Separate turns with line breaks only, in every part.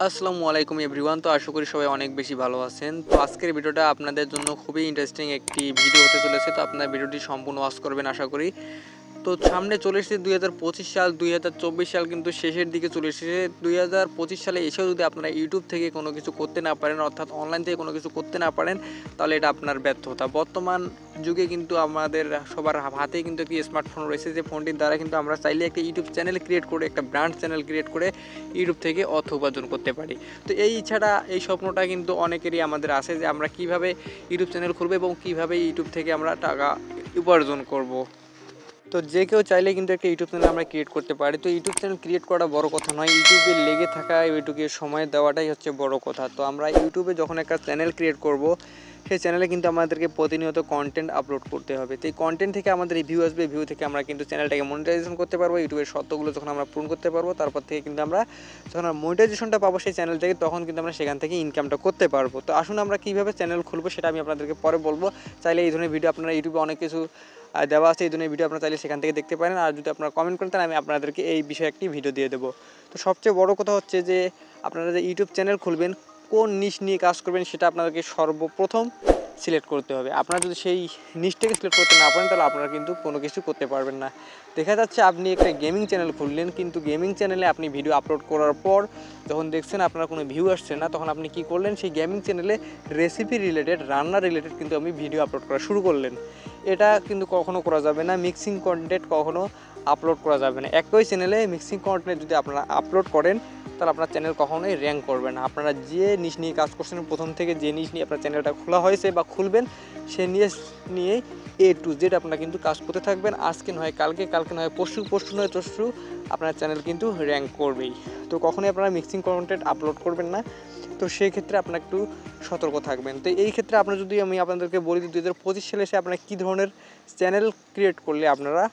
আসসালামু আলাইকুম এভরিওয়ান। তো আশা করি সবাই অনেক বেশি ভালো আছেন। তো আজকের ভিডিওটা আপনাদের জন্য খুবই ইন্টারেস্টিং একটি ভিডিও হতে চলেছে। তো আপনারা ভিডিওটি সম্পূর্ণ ওয়াচ করবেন আশা করি। তো সামনে চলে এসেছে 2025 সাল, 2024 সাল কিন্তু শেষের দিকে চলে এসেছে। 2025 সালে এসেও যদি আপনারা ইউটিউব থেকে কোনো কিছু করতে না পারেন, অর্থাৎ অনলাইন থেকে কোনো কিছু করতে না পারেন, তাহলে এটা আপনার ব্যর্থতা। বর্তমান যুগে কিন্তু আমাদের সবার হাতে কিন্তু একটি স্মার্টফোন রয়েছে, যে ফোনটির দ্বারা কিন্তু আমরা চাইলে একটা ইউটিউব চ্যানেল ক্রিয়েট করে, একটা ব্র্যান্ড চ্যানেল ক্রিয়েট করে ইউটিউব থেকে অর্থ উপার্জন করতে পারি। তো এই ছাড়া এই স্বপ্নটা কিন্তু অনেকেরই আমাদের আছে, যে আমরা কীভাবে ইউটিউব চ্যানেল খুলবো এবং কীভাবে ইউটিউব থেকে আমরা টাকা উপার্জন করব। তো যে কেউ চাইলে কিন্তু একটা ইউটিউব চ্যানেল আমরা ক্রিয়েট করতে পারি। তো ইউটিউব চ্যানেল ক্রিয়েট করা বড় কথা নয়, ইউটিউবে লেগে থাকা, ইউটিউবে সময় দেওয়াটাই হচ্ছে বড় কথা। তো আমরা ইউটিউবে যখন একটা চ্যানেল ক্রিয়েট করব, সেই চ্যানেলে কিন্তু আমাদেরকে প্রতিনিয়ত কন্টেন্ট আপলোড করতে হবে। তো এই কন্টেন্ট থেকে আমাদের ভিউ আসবে, ভিউ থেকে আমরা কিন্তু চ্যানেলটাকে মনিটাইজেশন করতে পারবো। ইউটিউবের শর্তগুলো যখন আমরা পূরণ করতে পারবো, তারপর থেকে কিন্তু আমরা যখন মনিটাইজেশনটা পাবো সেই চ্যানেল থেকে, তখন কিন্তু আমরা সেখান থেকে ইনকামটা করতে পারবো। তো আসুন আমরা কীভাবে চ্যানেল খুলবো সেটা আমি আপনাদেরকে পরে বলবো। চাইলে এই ধরনের ভিডিও আপনারা ইউটিউবে অনেক কিছু দেওয়া আছে, এই ধরনের ভিডিও আপনারা চাইলে সেখান থেকে দেখতে পারেন। আর যদি আপনারা কমেন্ট করেন, তাহলে আমি আপনাদেরকে এই বিষয়ে একটি ভিডিও দিয়ে দেবো। তো সবচেয়ে বড় কথা হচ্ছে যে আপনারা যে ইউটিউব চ্যানেল খুলবেন, কোন নিশ নিয়ে কাজ করবেন সেটা আপনাদেরকে সর্বপ্রথম সিলেক্ট করতে হবে। আপনারা যদি সেই নিশটাকে সিলেক্ট করতে না পারেন, তাহলে আপনারা কিন্তু কোনো কিছু করতে পারবেন না। দেখা যাচ্ছে আপনি একটা গেমিং চ্যানেল খুললেন, কিন্তু গেমিং চ্যানেলে আপনি ভিডিও আপলোড করার পর যখন দেখছেন আপনার কোনো ভিউ আসছে না, তখন আপনি কী করলেন, সেই গেমিং চ্যানেলে রেসিপি রিলেটেড, রান্না রিলেটেড কিন্তু আপনি ভিডিও আপলোড করা শুরু করলেন। এটা কিন্তু কখনো করা যাবে না। মিক্সিং কন্টেন্ট কখনো আপলোড করা যাবে না। একই চ্যানেলে মিক্সিং কন্টেন্ট যদি আপনারা আপলোড করেন, তাহলে আপনার চ্যানেল কখনোই র্যাঙ্ক করবে না। আপনারা যে নিশ নিয়ে কাজ করছেন, প্রথম থেকে যে নিশ নিয়ে আপনার চ্যানেলটা খোলা হয়েছে বা খুলবেন, সে নিয়েই A to Z আপনারা কিন্তু কাজ করতে থাকবেন। আজকে নয় কালকে, কালকে নয় পরশু, পরশু নয় তরশু আপনার চ্যানেল কিন্তু র্যাঙ্ক করবেই। তো কখনোই আপনারা মিক্সিং কন্টেন্ট আপলোড করবেন না। তো সেই ক্ষেত্রে আপনারা একটু সতর্ক থাকবেন। তো এই ক্ষেত্রে আপনারা যদি আমি আপনাদেরকে বলি, 2025 সালে এসে আপনারা কী ধরনের চ্যানেল ক্রিয়েট করলে আপনারা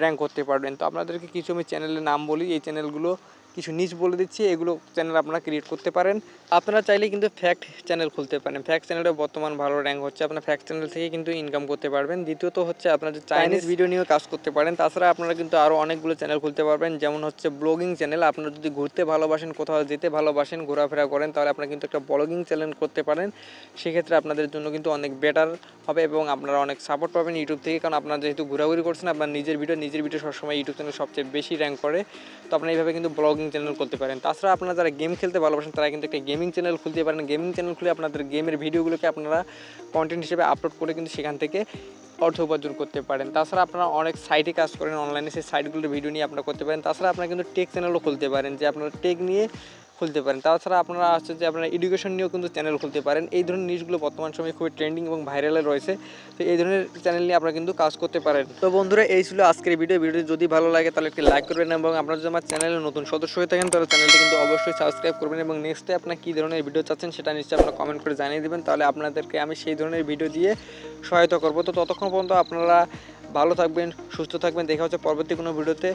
র্যাঙ্ক করতে পারবেন। তো আপনাদেরকে কিছু আমি চ্যানেলের নাম বলি, এই চ্যানেলগুলো কিছু নিচ বলে দিচ্ছি, এগুলো চ্যানেল আপনারা ক্রিয়েট করতে পারেন। আপনারা চাইলে কিন্তু ফ্যাক্ট চ্যানেল খুলতে পারেন। ফ্যাক্ট চ্যানেলটা বর্তমান ভালো র্যাঙ্ক হচ্ছে, আপনার ফ্যাক্ট চ্যানেল থেকে কিন্তু ইনকাম করতে পারবেন। দ্বিতীয়ত হচ্ছে আপনারা যে চাইনিজ ভিডিও নিয়েও কাজ করতে পারেন। তাছাড়া আপনারা কিন্তু আরও অনেকগুলো চ্যানেল খুলতে পারবেন, যেমন হচ্ছে ব্লগিং চ্যানেল। আপনারা যদি ঘুরতে ভালোবাসেন, কোথাও যেতে ভালোবাসেন, ঘোরাফেরা করেন, তাহলে আপনারা কিন্তু একটা ব্লগিং চ্যানেল করতে পারেন। সেক্ষেত্রে আপনাদের জন্য কিন্তু অনেক বেটার হবে এবং আপনারা অনেক সাপোর্ট পাবেন ইউটিউব থেকে। কারণ আপনারা যেহেতু ঘোরাঘুরি করছেন, আপনার নিজের ভিডিও সবসময় ইউটিউব চ্যানেল সবচেয়ে বেশি র্যাঙ্ক করে। তো আপনারা এইভাবে কিন্তু ব্লগিং চ্যানেল করতে পারেন। তাছাড়া আপনারা যারা গেম খেলতে ভালোবাসেন, তারা কিন্তু একটা গেমিং চ্যানেল খুলতে পারেন। গেমিং চ্যানেল খুলে আপনাদের গেমের ভিডিওগুলোকে আপনারা কন্টেন্ট হিসেবে আপলোড করে কিন্তু সেখান থেকে অর্থ উপার্জন করতে পারেন। তাছাড়া আপনারা অনেক সাইটে কাজ করেন অনলাইনে, সেই সাইটগুলোর ভিডিও নিয়ে আপনারা করতে পারেন। তাছাড়া আপনারা কিন্তু টেক চ্যানেলও খুলতে পারেন, যে আপনারা টেক নিয়ে খুলতে পারেন। তাছাড়া আপনারা হচ্ছে যে আপনারা এডুকেশন নিয়েও কিন্তু চ্যানেল খুলতে পারেন। এই ধরনের নিউজগুলো বর্তমান সময়ে খুবই ট্রেন্ডিং এবং ভাইরালে রয়েছে। তো এই ধরনের চ্যানেল নিয়ে আপনারা কিন্তু কাজ করতে পারেন। তো বন্ধুরা, এই ছিল আজকের ভিডিওটি যদি ভালো লাগে তাহলে একটি লাইক করবেন, এবং আপনারা যদি আমার চ্যানেলে নতুন সদস্য হয়ে থাকেন, তাহলে চ্যানেলটি কিন্তু অবশ্যই সাবস্ক্রাইব করবেন। এবং নেক্সটে আপনারা কী ধরনের ভিডিও চাচ্ছেন সেটা নিশ্চয়ই আপনারা কমেন্ট করে জানিয়ে দেবেন, তাহলে আপনাদেরকে আমি সেই ধরনের ভিডিও দিয়ে সহায়তা করব। তো ততক্ষণ পর্যন্ত আপনারা ভালো থাকবেন, সুস্থ থাকবেন। দেখা হচ্ছে পরবর্তী কোনো ভিডিওতে।